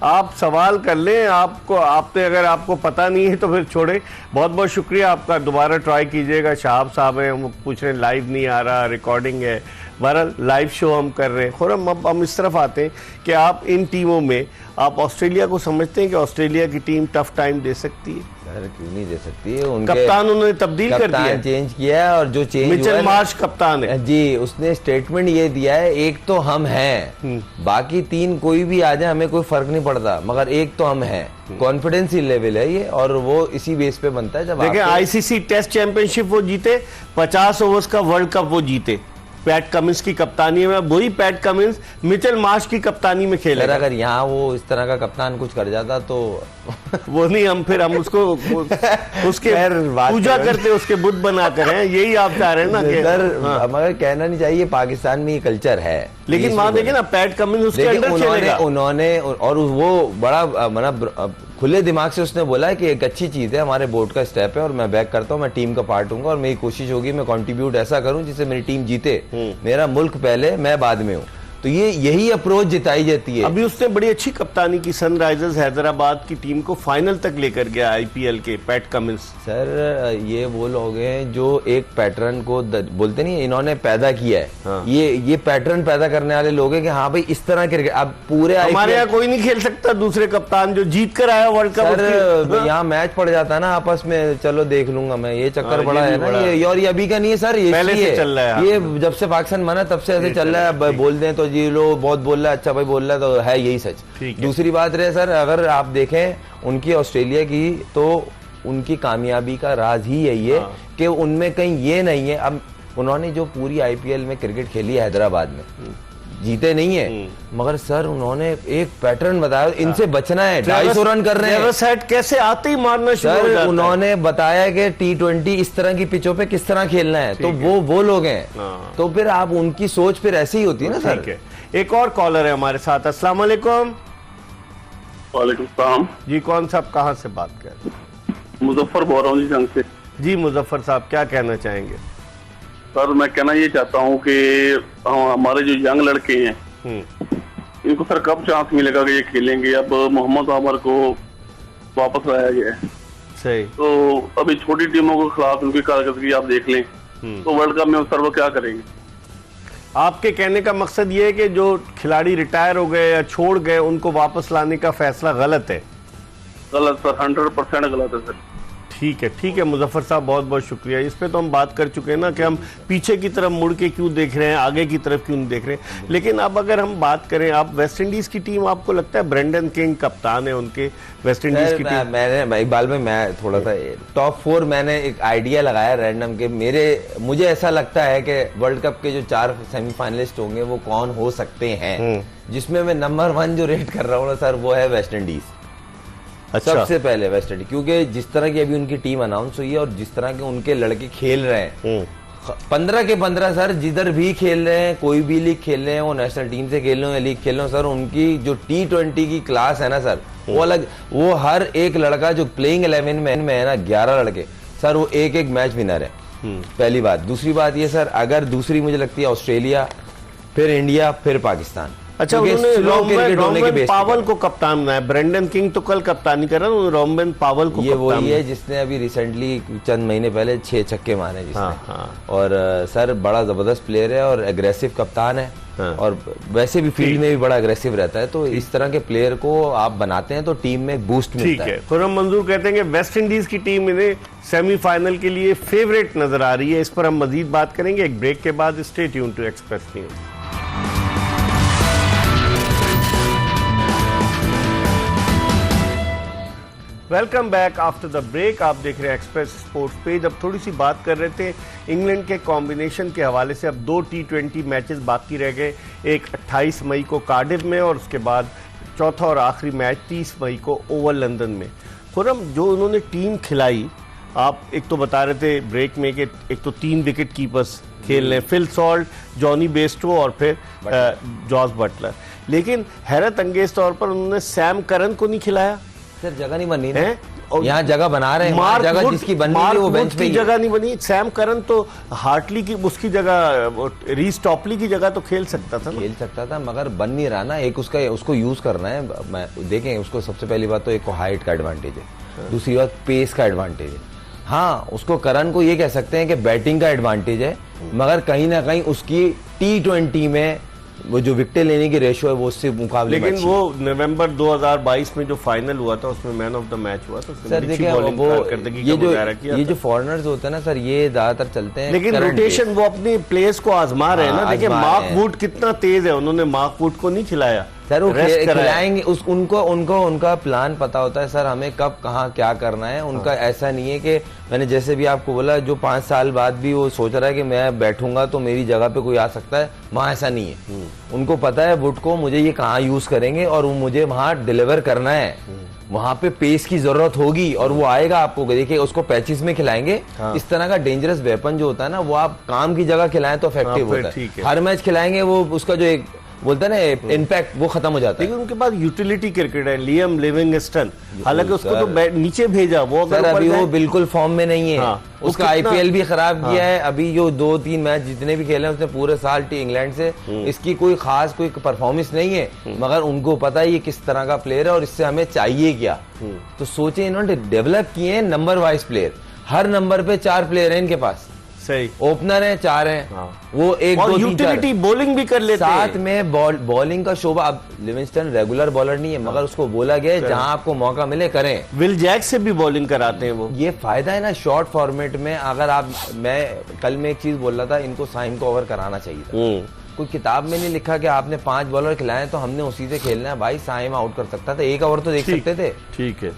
आप सवाल कर लें, अगर आपको पता नहीं है तो फिर छोड़े। बहुत बहुत शुक्रिया आपका, दोबारा ट्राई कीजिएगा। शाहब साहब हैं, हम पूछ रहे हैं लाइव नहीं आ रहा, रिकॉर्डिंग है। बहरहाल लाइव शो हम कर रहे हैं। खुरम अब हम इस तरफ आते हैं कि आप इन टीमों में आप ऑस्ट्रेलिया को समझते हैं कि ऑस्ट्रेलिया की टीम टफ टाइम दे सकती है? सर क्यों नहीं दे सकती है? उनके कप्तान उन्होंने तब्दील कर दिया है, चेंज किया है, और जो चेंज मिचेल मार्श कप्तान है जी, उसने स्टेटमेंट ये दिया है, एक तो हम हैं, बाकी तीन कोई भी आ जाए हमें कोई फर्क नहीं पड़ता, मगर एक तो हम हैं। कॉन्फिडेंस ही लेवल है ये, और वो इसी बेस पे बनता है। जब देखिए आईसीसी टेस्ट चैंपियनशिप वो जीते, 50 ओवर्स का वर्ल्ड कप वो जीते पैट कमिंस की कप्तानी में। वही पैट कमिंस मिचेल मार्श की कप्तानी में खेले। अगर यहाँ वो इस तरह का कप्तान कुछ कर जाता तो वो नहीं, हम उसको उसके पूजा करते, उसके बुत बनाकर हैं, यही आप चाह रहे हैं ना कि सर मगर कहना नहीं चाहिए, पाकिस्तान में ये कल्चर है। लेकिन वहां देखिए ना पैट कमिंस उसके अंदर खेलेगा। उन्होंने और वो बड़ा मतलब खुले दिमाग से उसने बोला है कि एक अच्छी चीज है, हमारे बोर्ड का स्टेप है और मैं बैक करता हूँ, मैं टीम का पार्ट हूँ और मेरी कोशिश होगी मैं कंट्रीब्यूट ऐसा करूँ जिससे मेरी टीम जीते, मेरा मुल्क पहले मैं बाद में हूँ। तो ये यही अप्रोच जिताई जाती है। अभी उसने बड़ी अच्छी कप्तानी की, सनराइजर्स हैदराबाद की टीम को फाइनल तक लेकर गया आईपीएल के, पैट कमिंस। सर ये वो लोग हैं जो एक पैटर्न को बोलते नहीं, इन्होंने पैदा किया है। हाँ। ये पैटर्न पैदा करने वाले लोग हैं कि हाँ भाई इस तरह क्रिकेट अब पूरे हमारे यहाँ कोई नहीं खेल सकता दूसरे कप्तान जो जीत कर आया वर्ल्ड कप। सर यहाँ मैच पड़ जाता है ना आपस में, चलो देख लूंगा मैं, ये चक्कर बड़ा है ना ये, और ये अभी का नहीं है सर, ये पहले से चल रहा है। ये जब से पाकिस्तान बना तब से ऐसे चल रहा है। बोल दें तो जी लो बहुत बोल रहा है, अच्छा भाई बोल रहा है तो है यही सच। दूसरी बात रहे सर, अगर आप देखें उनकी ऑस्ट्रेलिया की, तो उनकी कामयाबी का राज ही यही है कि उनमें कहीं ये नहीं है। अब उन्होंने जो पूरी आईपीएल में क्रिकेट खेली है हैदराबाद में, जीते नहीं है, मगर सर उन्होंने एक पैटर्न बताया, इनसे बचना है। 250 रन कर रहे हैं, कैसे आते ही मारना शुरू हो जाता है। उन्होंने बताया कि T20 इस तरह की पिचों पे किस तरह खेलना है, तो वो लोग हैं। तो फिर आप उनकी सोच फिर ऐसी ही होती है ना सर। एक और कॉलर है हमारे साथ। अस्सलाम वालेकुम। वालेकुम सलाम जी, कौन साहब कहाँ से बात कर रहे हैं? मुजफ्फर बोल रहा हूँ जी, जंग से। जी मुजफ्फर साहब क्या कहना चाहेंगे? सर मैं कहना ये चाहता हूँ कि हमारे जो यंग लड़के हैं इनको सर कब चांस मिलेगा कि ये खेलेंगे? अब मोहम्मद आमर को वापस लाया गया है, सही, तो अभी छोटी टीमों के खिलाफ उनकी कारकर्दगी आप देख लें तो वर्ल्ड कप में सर वो क्या करेंगे? आपके कहने का मकसद ये है कि जो खिलाड़ी रिटायर हो गए या छोड़ गए उनको वापस लाने का फैसला गलत है? गलत सर, 100% गलत है सर। ठीक है मुजफ्फर साहब, बहुत बहुत शुक्रिया। इस पे तो हम बात कर चुके हैं ना कि हम पीछे की तरफ मुड़ के क्यों देख रहे हैं, आगे की तरफ क्यों नहीं देख रहे हैं। लेकिन अब अगर हम बात करें, आप वेस्ट इंडीज की टीम, आपको लगता है ब्रेंडन किंग कप्तान है उनके वेस्ट इंडीज की टीम? मैंने इकबाल में मैं थोड़ा सा टॉप 4 मैंने एक आइडिया लगाया रैंडम के, मुझे ऐसा लगता है कि वर्ल्ड कप के जो 4 सेमीफाइनलिस्ट होंगे वो कौन हो सकते हैं, जिसमें मैं नंबर 1 जो रेट कर रहा हूँ सर वो है वेस्ट इंडीज। अच्छा। सबसे पहले वेस्ट इंडीज, क्योंकि जिस तरह की अभी उनकी टीम अनाउंस हुई है और जिस तरह के उनके लड़के खेल रहे हैं, 15 के 15 सर, जिधर भी खेल रहे हैं, कोई भी लीग खेल रहे हैं, वो नेशनल टीम से खेल रहे हो या लीग खेल रहे हो सर, उनकी जो T20 की क्लास है ना सर, वो अलग। वो हर एक लड़का जो प्लेइंग 11 में है ना, 11 लड़के सर, वो एक एक मैच विनर है। पहली बात। दूसरी बात ये सर, अगर दूसरी मुझे लगती है ऑस्ट्रेलिया, फिर इंडिया, फिर पाकिस्तान। अच्छा, उन्होंने रोमन पावल को कप्तान बनाया। ब्रेंडन किंग तो कल कप्तानी कर रहा है, रोमन पावल को ये वही है जिसने अभी रिसेंटली चंद महीने पहले 6 छक्के मारे जिसने। हाँ। और सर बड़ा जबरदस्त प्लेयर है और एग्रेसिव कप्तान है। हाँ। और वैसे भी फील्ड में भी बड़ा एग्रेसिव रहता है, तो इस तरह के प्लेयर को आप बनाते हैं तो टीम में बूस्ट मिलता है। ठीक है, खुर्रम मंजूर कहते हैं कि वेस्ट इंडीज की टीम इन्हें सेमीफाइनल के लिए फेवरेट नजर आ रही है। इस पर हम मजीद बात करेंगे एक ब्रेक के बाद। Stay tuned to Express News. Welcome back after the break. आप देख रहे हैं एक्सप्रेस स्पोर्ट्स पेज। अब थोड़ी सी बात कर रहे थे इंग्लैंड के कॉम्बिनेशन के हवाले से। अब 2 T20 मैचेस बाकी रह गए, एक 28 मई को कार्डिफ में और उसके बाद चौथा और आखिरी मैच 30 मई को ओवल लंदन में। खुर्रम, जो उन्होंने टीम खिलाई, आप एक तो बता रहे थे ब्रेक में कि एक तो 3 विकेट कीपर्स खेल रहे हैं, फिल सॉल्ट, जॉनी बेस्टो और फिर जॉस बटलर। लेकिन हैरत अंगेज तौर पर उन्होंने सैम करन को नहीं खिलाया, सर जगह नहीं बनी है? ना, यहाँ जगह बना रहे हैं, वहाँ मार्क जगह वुड- जिसकी बननी मार्क थी वो वुड बेंच पे की ही है। जगह नहीं बनी। सैम करन तो हार्टली की उसकी जगह, रीस टॉपली की जगह तो खेल सकता था ना। खेल सकता था मगर बन नहीं रहा ना। एक उसका उसको यूज करना है। मैं देखें उसको सबसे पहली बात तो एक को हाइट का एडवांटेज है, दूसरी बात पेस का एडवांटेज है। हाँ उसको करण को ये कह सकते हैं कि बैटिंग का एडवांटेज है, मगर कहीं ना कहीं उसकी T20 में वो जो विकेट लेने की रेशो है वो उससे मुकाबले में लेकिन अच्छी वो नवंबर 2022 में जो फाइनल हुआ था उसमें मैन ऑफ द मैच हुआ था। उसने सर बड़ी अच्छी देखिए bowling वो कारकर्दगी का मुजाहरा किया ये था। जो फॉरेनर्स होते हैं ना सर, ये ज्यादातर चलते हैं लेकिन current रोटेशन वो अपने प्लेयर्स को आजमा रहे हैं ना। हाँ, देखिए आजमा मार्क रहे हैं। वुड कितना तेज है, उन्होंने मार्क वुड को नहीं खिलाया सर वो रेस्ट कराया। खिलाएंगे उनको उनका प्लान पता होता है सर, हमें कब कहाँ क्या करना है उनका। ऐसा नहीं है कि मैंने जैसे भी आपको बोला जो 5 साल बाद भी वो सोच रहा है कि मैं बैठूंगा तो मेरी जगह पे कोई आ सकता है, वहाँ ऐसा नहीं है। उनको पता है वुड को मुझे ये कहाँ यूज करेंगे और वो मुझे वहाँ डिलीवर करना है। वहां पे पेस की जरूरत होगी और वो आएगा। आपको देखिए उसको पैचेस में खिलाएंगे। इस तरह का डेंजरस वेपन जो होता है ना वो आप काम की जगह खिलाएं तो इफेक्टिव फिर होता ठीक है। है। हर मैच खिलाएंगे वो उसका जो एक बोलता है ना इम्पैक्ट वो खत्म हो जाता है। लेकिन उनके पास यूटिलिटी क्रिकेट है, लियम लिविंगस्टन, हालांकि उसको तो नीचे भेजा वो, अगर सर ऊपर अभी वो जाए- बिल्कुल फॉर्म में नहीं है। हाँ, वो उसका कितना- आईपीएल भी खराब किया है। अभी जो 2-3 मैच जितने भी खेले हैं उसने पूरे साल टी इंग्लैंड से, इसकी कोई खास कोई परफॉर्मेंस नहीं है। मगर उनको पता है ये किस तरह का प्लेयर है और इससे हमें चाहिए क्या। तो सोचे इन्होंने डेवलप किए हैं नंबर वाइज प्लेयर। हर नंबर पे 4 प्लेयर हैं इनके पास। सही, ओपनर है 4 हैं। हाँ। वो 1 और 2 3 यूटिलिटी बॉलिंग भी कर लेते हैं। साथ में बॉलिंग का शोभा। अब लिविंगस्टन रेगुलर बॉलर नहीं है मगर उसको बोला गया है जहां आपको मौका मिले करें। विल जैक से भी बॉलिंग कराते हैं वो। ये फायदा है ना शॉर्ट फॉर्मेट में। अगर आप कल मैं एक चीज बोल रहा था, इनको साइम को ओवर कराना चाहिए था। कोई किताब में नहीं लिखा कि आपने 5 बॉलर खिलाए तो हमने उसी से खेलना है। भाई साइम आउट कर सकता था, 1 ओवर तो देख सकते थे। ठीक है,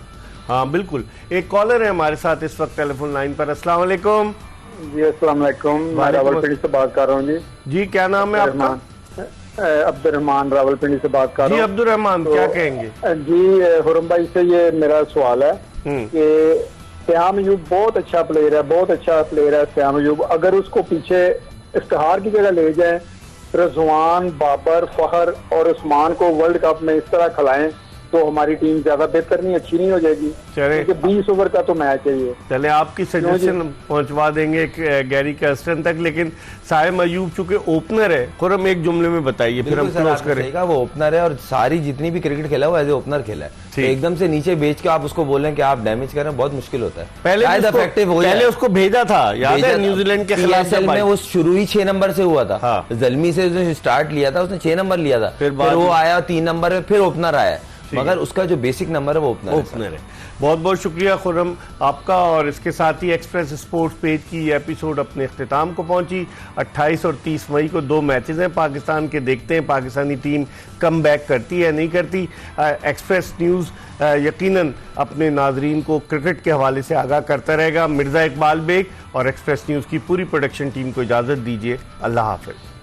हाँ बिल्कुल। एक कॉलर है हमारे साथ इस वक्त टेलीफोन लाइन पर। अस्सलाम वालेकुम। जी अस्सलाम वालेकुम, मैं वालेकुम रावलपिंडी से बात कर रहा हूँ। जी जी क्या नाम है आपका? अब्दुर्रहमान रावलपिंडी से बात कर जी रहा हूँ। अब्दुल रहमान, क्या कहेंगे? जी हुरम भाई से ये मेरा सवाल है कि श्याम अयूब बहुत अच्छा प्लेयर है, बहुत अच्छा प्लेयर है श्याम अयूब। अगर उसको पीछे इफ्तिखार की जगह ले जाए, रजवान, बाबर, फहर और उस्मान को वर्ल्ड कप में इस तरह खिलाएं तो हमारी टीम ज्यादा बेहतर नहीं, अच्छी नहीं हो जाएगी। चले। क्योंकि 20 ओवर का तो मैच है ये। चले आपकी सजेशन पहुंचवा देंगे गैरी कैस्टन तक, लेकिन साइम अयूब चूंकि ओपनर है, खुरम एक जुमले में बताइए फिर हम बिल्कुल सर, क्लोज आपने करें। सही कहा, वो ओपनर है और सारी जितनी भी क्रिकेट खेला वो एज ए ओपनर खेला है। तो एकदम से नीचे बेच के आप उसको बोलें कि आप डैमेज करें, बहुत मुश्किल होता है। पहले शायद effective हो जाए। पहले उसको भेजा था, याद है न्यूजीलैंड के खिलाफ PSL में वो शुरू ही 6 नंबर से हुआ था। हाँ। जल्मी से उसने स्टार्ट लिया था, उसने 6 नंबर लिया था। फिर फिर वो आया 3 नंबर में, फिर ओपनर आया। ठीक मगर उसका जो बेसिक नंबर है वो ओपनर है। ओपनर है। बहुत बहुत शुक्रिया खुर्रम आपका। और इसके साथ ही एक्सप्रेस स्पोर्ट्स पेज की ये एपिसोड अपने इख्तिताम को पहुंची। 28 और 30 मई को 2 मैचेस हैं पाकिस्तान के, देखते हैं पाकिस्तानी टीम कम बैक करती है नहीं करती। एक्सप्रेस न्यूज़ यकीनन अपने नाजरीन को क्रिकेट के हवाले से आगाह करता रहेगा। मिर्ज़ा इकबाल बेग और एक्सप्रेस न्यूज़ की पूरी प्रोडक्शन टीम को इजाज़त दीजिए। अल्लाह हाफ़िज़।